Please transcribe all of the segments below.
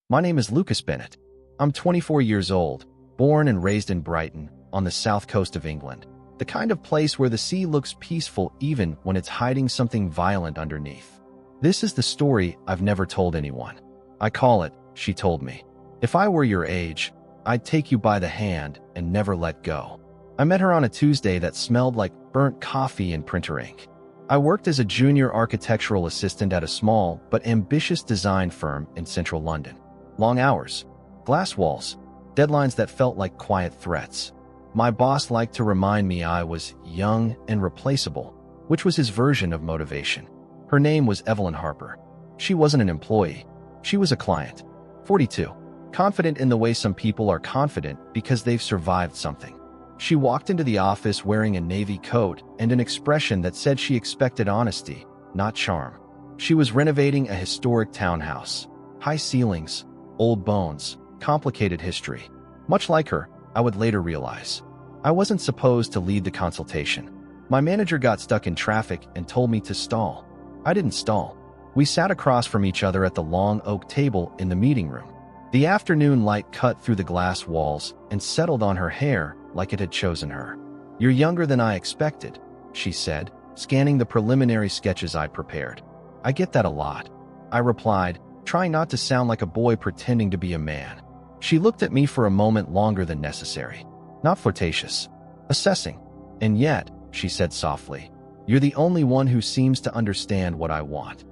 My name is Lucas Bennett. I'm 24 years old, born and raised in Brighton, on the south coast of England. The kind of place where the sea looks peaceful even when it's hiding something violent underneath. This is the story I've never told anyone. I call it, She Told Me. If I were your age, I'd take you by the hand and never let go. I met her on a Tuesday that smelled like burnt coffee and printer ink. I worked as a junior architectural assistant at a small but ambitious design firm in central London. Long hours, glass walls, deadlines that felt like quiet threats. My boss liked to remind me I was young and replaceable, which was his version of motivation. Her name was Evelyn Harper. She wasn't an employee. She was a client. 42. Confident in the way some people are confident because they've survived something. She walked into the office wearing a navy coat and an expression that said she expected honesty, not charm. She was renovating a historic townhouse. High ceilings, old bones, complicated history. Much like her, I would later realize. I wasn't supposed to lead the consultation. My manager got stuck in traffic and told me to stall. I didn't stall. We sat across from each other at the long oak table in the meeting room. The afternoon light cut through the glass walls and settled on her hair like it had chosen her. "You're younger than I expected," she said, scanning the preliminary sketches I'd prepared. "I get that a lot," I replied, trying not to sound like a boy pretending to be a man. She looked at me for a moment longer than necessary. Not flirtatious. Assessing. "And yet," she said softly, "you're the only one who seems to understand what I want."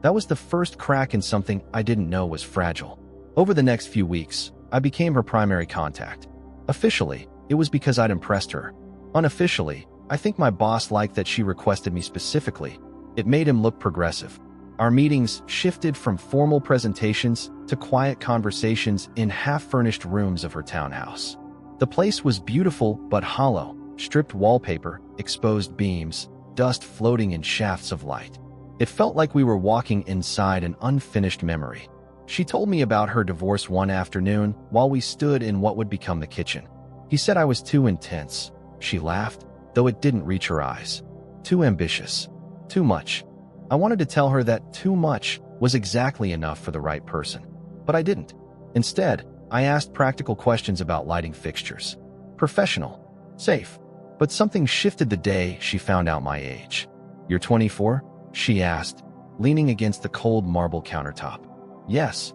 That was the first crack in something I didn't know was fragile. Over the next few weeks, I became her primary contact. Officially, it was because I'd impressed her. Unofficially, I think my boss liked that she requested me specifically. It made him look progressive. Our meetings shifted from formal presentations to quiet conversations in half-furnished rooms of her townhouse. The place was beautiful but hollow, stripped wallpaper, exposed beams, dust floating in shafts of light. It felt like we were walking inside an unfinished memory. She told me about her divorce one afternoon while we stood in what would become the kitchen. "He said I was too intense," she laughed, though it didn't reach her eyes. "Too ambitious. Too much." I wanted to tell her that too much was exactly enough for the right person, but I didn't. Instead, I asked practical questions about lighting fixtures. Professional. Safe. But something shifted the day she found out my age. "You're 24?" she asked, leaning against the cold marble countertop. "Yes."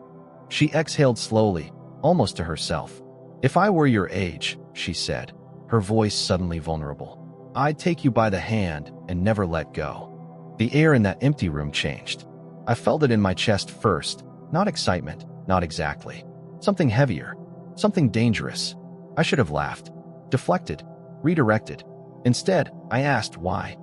She exhaled slowly, almost to herself. "If I were your age," she said, her voice suddenly vulnerable, "I'd take you by the hand and never let go." The air in that empty room changed. I felt it in my chest first, not excitement, not exactly. Something heavier, something dangerous. I should have laughed, deflected, redirected. Instead, I asked why.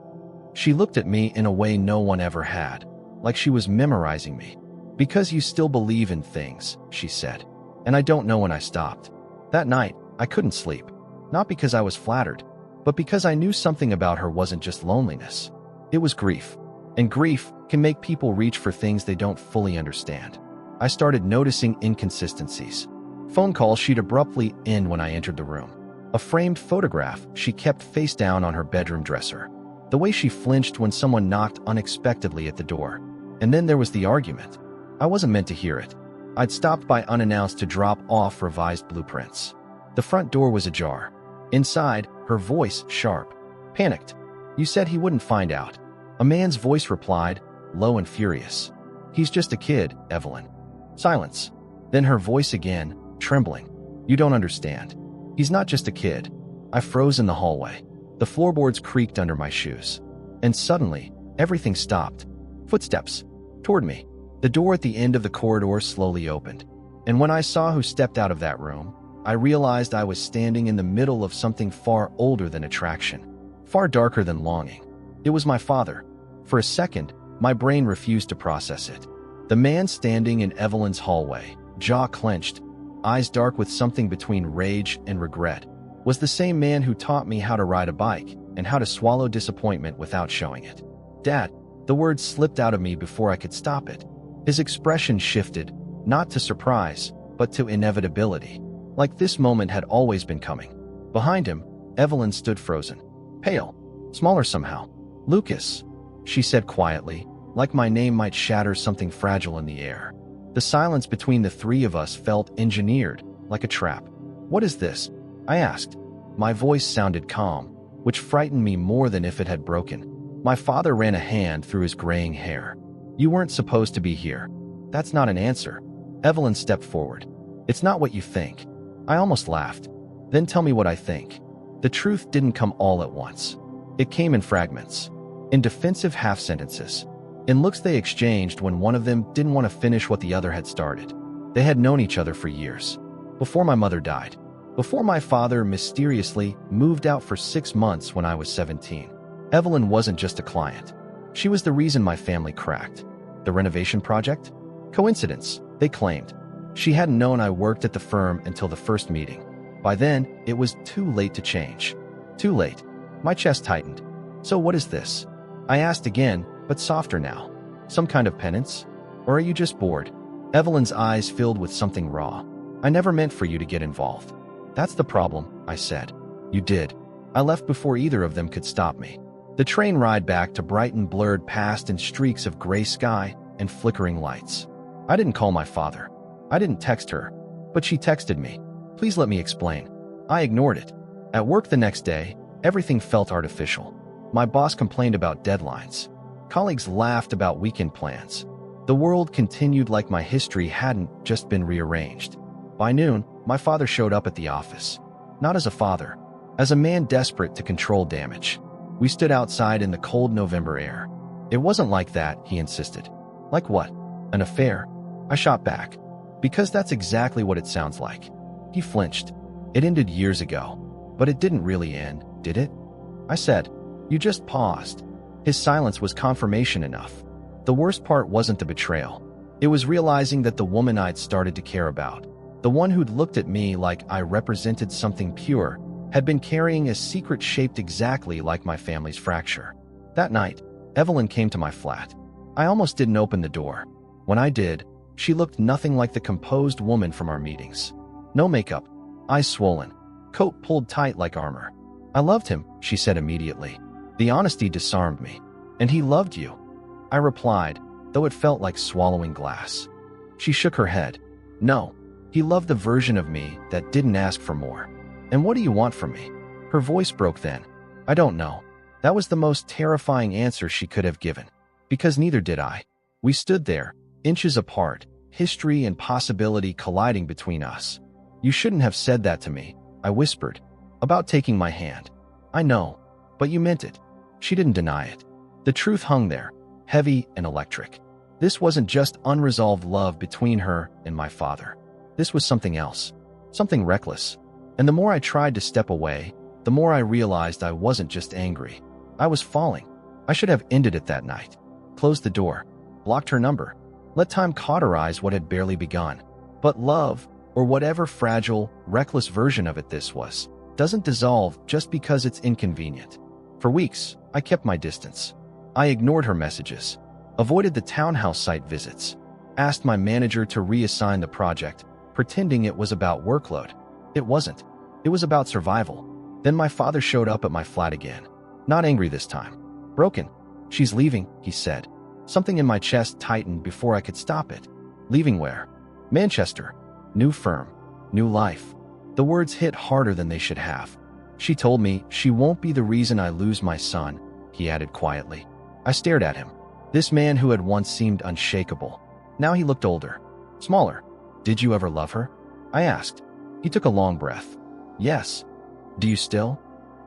She looked at me in a way no one ever had, like she was memorizing me. "Because you still believe in things," she said. And I don't know when I stopped. That night, I couldn't sleep. Not because I was flattered, but because I knew something about her wasn't just loneliness. It was grief. And grief can make people reach for things they don't fully understand. I started noticing inconsistencies. Phone calls she'd abruptly end when I entered the room. A framed photograph she kept face down on her bedroom dresser. The way she flinched when someone knocked unexpectedly at the door. And then there was the argument. I wasn't meant to hear it. I'd stopped by unannounced to drop off revised blueprints. The front door was ajar. Inside, her voice sharp. Panicked. "You said he wouldn't find out." A man's voice replied, low and furious. "He's just a kid, Evelyn." Silence. Then her voice again, trembling. "You don't understand. He's not just a kid." I froze in the hallway. The floorboards creaked under my shoes. And suddenly, everything stopped. Footsteps. Toward me. The door at the end of the corridor slowly opened. And when I saw who stepped out of that room, I realized I was standing in the middle of something far older than attraction. Far darker than longing. It was my father. For a second, my brain refused to process it. The man standing in Evelyn's hallway, jaw clenched, eyes dark with something between rage and regret, was the same man who taught me how to ride a bike and how to swallow disappointment without showing it. "Dad," the words slipped out of me before I could stop it. His expression shifted, not to surprise, but to inevitability, like this moment had always been coming. Behind him, Evelyn stood frozen, pale, smaller somehow. "Lucas," she said quietly, like my name might shatter something fragile in the air. The silence between the three of us felt engineered, like a trap. "What is this?" I asked. My voice sounded calm, which frightened me more than if it had broken. My father ran a hand through his graying hair. "You weren't supposed to be here." "That's not an answer." Evelyn stepped forward. "It's not what you think." I almost laughed. "Then tell me what I think." The truth didn't come all at once. It came in fragments, in defensive half-sentences, in looks they exchanged when one of them didn't want to finish what the other had started. They had known each other for years. Before my mother died. Before my father mysteriously moved out for 6 months when I was 17. Evelyn wasn't just a client. She was the reason my family cracked. The renovation project? Coincidence, they claimed. She hadn't known I worked at the firm until the first meeting. By then, it was too late to change. Too late. My chest tightened. "So what is this?" I asked again, but softer now. "Some kind of penance? Or are you just bored?" Evelyn's eyes filled with something raw. "I never meant for you to get involved." "That's the problem," I said. "You did." I left before either of them could stop me. The train ride back to Brighton blurred past in streaks of gray sky and flickering lights. I didn't call my father. I didn't text her. But she texted me. "Please let me explain." I ignored it. At work the next day, everything felt artificial. My boss complained about deadlines. Colleagues laughed about weekend plans. The world continued like my history hadn't just been rearranged. By noon, my father showed up at the office. Not as a father, as a man desperate to control damage. We stood outside in the cold November air. "It wasn't like that," he insisted. "Like what? An affair?" I shot back. "Because that's exactly what it sounds like." He flinched. "It ended years ago. But it didn't really end, did it?" I said. "You just paused." His silence was confirmation enough. The worst part wasn't the betrayal. It was realizing that the woman I'd started to care about, the one who'd looked at me like I represented something pure, had been carrying a secret shaped exactly like my family's fracture. That night, Evelyn came to my flat. I almost didn't open the door. When I did, she looked nothing like the composed woman from our meetings. No makeup, eyes swollen, coat pulled tight like armor. "I loved him," she said immediately. The honesty disarmed me. "And he loved you." I replied, though it felt like swallowing glass. She shook her head. "No, he loved the version of me that didn't ask for more." "And what do you want from me?" Her voice broke then. "I don't know." That was the most terrifying answer she could have given. Because neither did I. We stood there, inches apart, history and possibility colliding between us. "You shouldn't have said that to me," I whispered. "About taking my hand." "I know, but you meant it." She didn't deny it. The truth hung there, heavy and electric. This wasn't just unresolved love between her and my father. This was something else, something reckless. And the more I tried to step away, the more I realized I wasn't just angry. I was falling. I should have ended it that night. Closed the door, blocked her number, let time cauterize what had barely begun. But love, or whatever fragile, reckless version of it this was, doesn't dissolve just because it's inconvenient. For weeks, I kept my distance. I ignored her messages, avoided the townhouse site visits, asked my manager to reassign the project, pretending it was about workload. It wasn't. It was about survival. Then my father showed up at my flat again. Not angry this time. Broken. "She's leaving," he said. Something in my chest tightened before I could stop it. "Leaving where?" "Manchester. New firm. New life." The words hit harder than they should have. "She told me she won't be the reason I lose my son," he added quietly. I stared at him. This man who had once seemed unshakable. Now he looked older. Smaller. "Did you ever love her?" I asked. He took a long breath. "Yes." "Do you still?"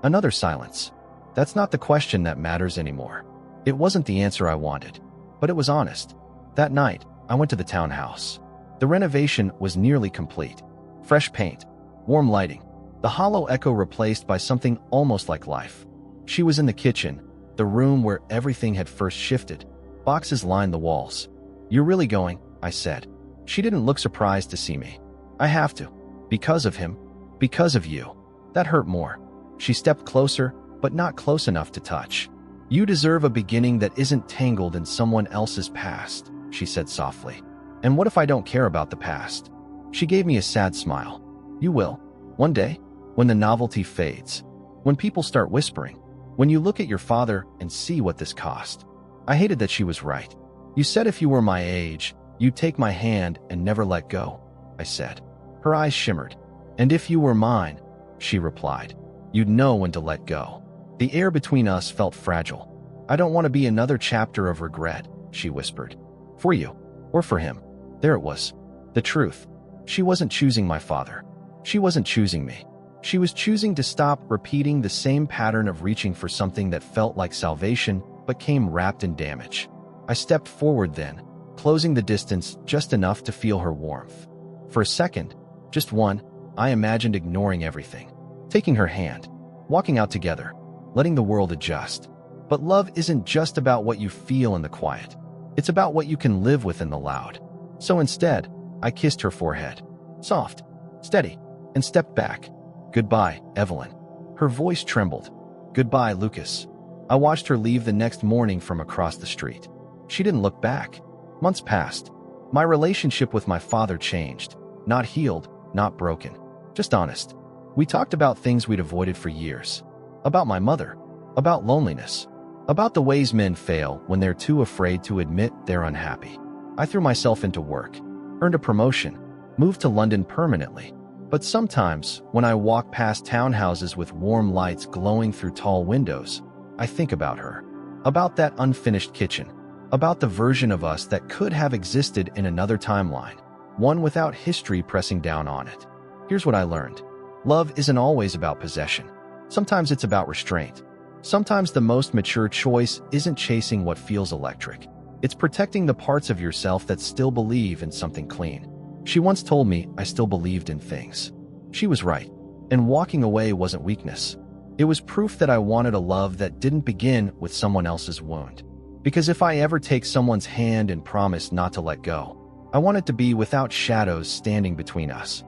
Another silence. That's not the question that matters anymore. It wasn't the answer I wanted, but it was honest. That night, I went to the townhouse. The renovation was nearly complete. Fresh paint, warm lighting, the hollow echo replaced by something almost like life. She was in the kitchen, the room where everything had first shifted. Boxes lined the walls. "You're really going?" I said. She didn't look surprised to see me. "I have to. Because of him. Because of you." That hurt more. She stepped closer, but not close enough to touch. "You deserve a beginning that isn't tangled in someone else's past," she said softly. "And what if I don't care about the past?" She gave me a sad smile. "You will. One day. When the novelty fades. When people start whispering. When you look at your father and see what this cost." I hated that she was right. "You said if you were my age, "You'd take my hand and never let go," I said. Her eyes shimmered. "And if you were mine," she replied, "you'd know when to let go." The air between us felt fragile. "I don't want to be another chapter of regret," she whispered. "For you, or for him." There it was. The truth. She wasn't choosing my father. She wasn't choosing me. She was choosing to stop repeating the same pattern of reaching for something that felt like salvation but came wrapped in damage. I stepped forward then, closing the distance just enough to feel her warmth. For a second, just one, I imagined ignoring everything, taking her hand, walking out together, letting the world adjust. But love isn't just about what you feel in the quiet. It's about what you can live with in the loud. So instead, I kissed her forehead, soft, steady, and stepped back. "Goodbye, Evelyn." Her voice trembled. "Goodbye, Lucas." I watched her leave the next morning from across the street. She didn't look back. Months passed. My relationship with my father changed. Not healed, not broken, just honest. We talked about things we'd avoided for years. About my mother. About loneliness. About the ways men fail when they're too afraid to admit they're unhappy. I threw myself into work, earned a promotion, moved to London permanently. But sometimes, when I walk past townhouses with warm lights glowing through tall windows, I think about her. About that unfinished kitchen. About the version of us that could have existed in another timeline. One without history pressing down on it. Here's what I learned. Love isn't always about possession. Sometimes it's about restraint. Sometimes the most mature choice isn't chasing what feels electric. It's protecting the parts of yourself that still believe in something clean. She once told me I still believed in things. She was right. And walking away wasn't weakness. It was proof that I wanted a love that didn't begin with someone else's wound. Because if I ever take someone's hand and promise not to let go, I want it to be without shadows standing between us.